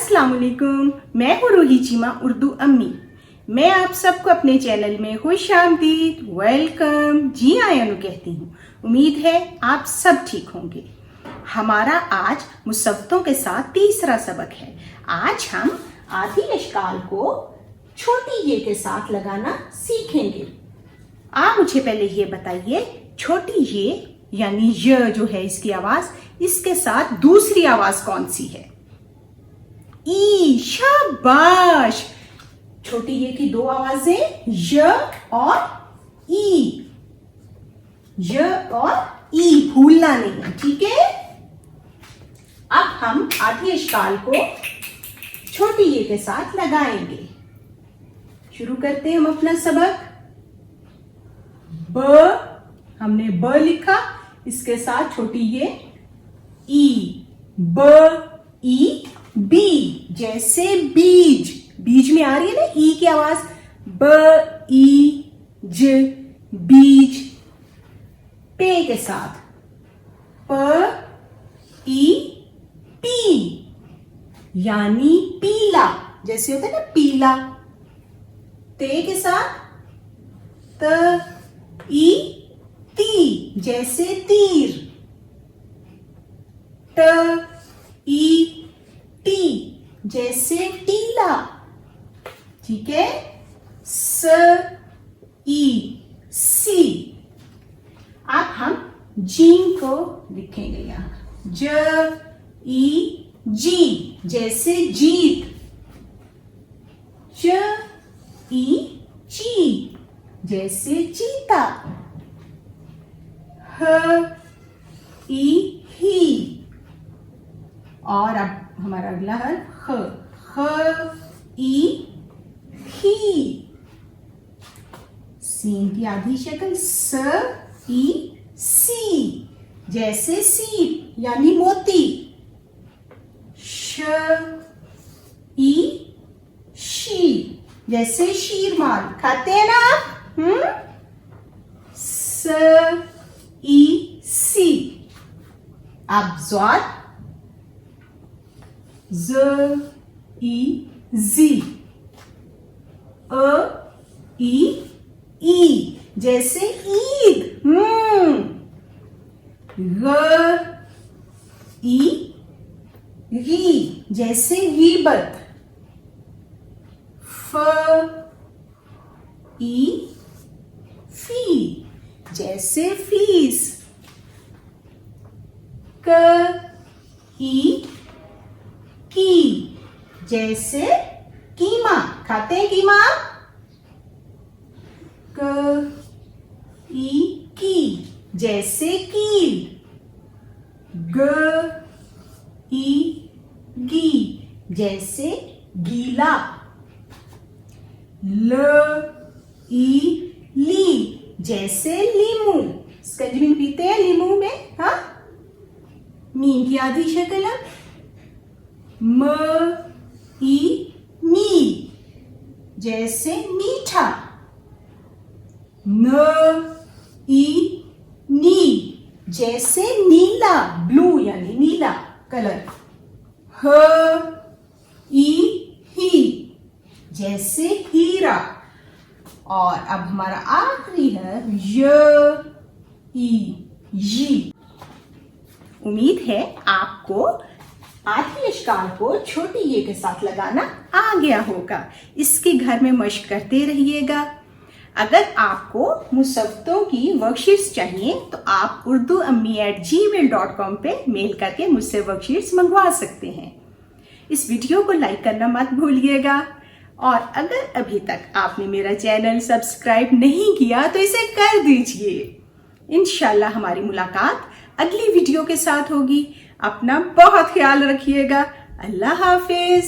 अस्सलाम वालेकुम, मैं हूँ रूही चीमा उर्दू अम्मी। मैं आप सबको अपने चैनल में खुश आमदीद, वेलकम, जी आयानु कहती हूँ। उम्मीद है आप सब ठीक होंगे। हमारा आज मुसव्वतों के साथ तीसरा सबक है। आज हम आधी अशकाल को छोटी ये के साथ लगाना सीखेंगे। आप मुझे पहले ये बताइए, छोटी ये यानी य जो है इसकी आवाज, इसके साथ दूसरी आवाज कौन सी है? ई। शाबाश। छोटी ये की दो आवाजें य और ई, य और ई, भूलना नहीं, ठीक है। अब हम आधी अशकाल को छोटी ये के साथ लगाएंगे। शुरू करते हैं हम अपना सबक। ब, हमने ब लिखा, इसके साथ छोटी ये ई, ब ई, बी, जैसे बीज, बीज में आ रही है ना ई की आवाज, ब ई ज, बीज। पे के साथ प ई पी, यानी पीला, जैसे होता है ना पीला। ते के साथ त ई ती, जैसे तीर। ट ई टी, जैसे टीला, ठीक है। स ई सी। अब हम जीन को लिखेंगे यहां, ज ई जी, जैसे जीत। च ई ची, जैसे चीता। ह ई ही। और अब हमारा अगला है ख, ख ई ही। सीन की आधी शक्ल स ई सी, जैसे सीप यानी मोती। श ई शी, जैसे शीरमाल, खाते हैं ना आप। स ई सी। अब ज़ाद, ज ई जी, अ ई ई, जैसे ईद। ग ई गी, जैसे गीबत। फ ई फी, जैसे फीस। क ई की, जैसे कीमा, खाते हैं कीमा। क ई की, जैसे कील। ग ई गी, जैसे गीला। ल ई ली, जैसे लीमू, स्कंजबी पीते हैं लीमू में, हाँ। मीम की आधी शक्ल है म ई मी, जैसे मीठा। न ई नी, जैसे नीला, ब्लू यानी नीला कलर। ह ई ही, जैसे हीरा। और अब हमारा आखिरी है य ई जी। उम्मीद है आपको आधी अशकाल को छोटी ये के साथ लगाना आ गया होगा। इसके घर में मश्क करते रहिएगा। अगर आपको मुसव्वतों की वर्कशीट्स चाहिए तो आप urduammi@gmail.com पे मेल करके मुझसे वर्कशीट्स मंगवा सकते हैं। इस वीडियो को लाइक करना मत भूलिएगा। और अगर अभी तक आपने मेरा चैनल सब्सक्राइब नहीं किया तो इसे कर दीजिए। इंशाल्लाह हमारी मुलाकात अगली वीडियो के साथ होगी। अपना बहुत ख्याल रखिएगा। अल्लाह हाफिज।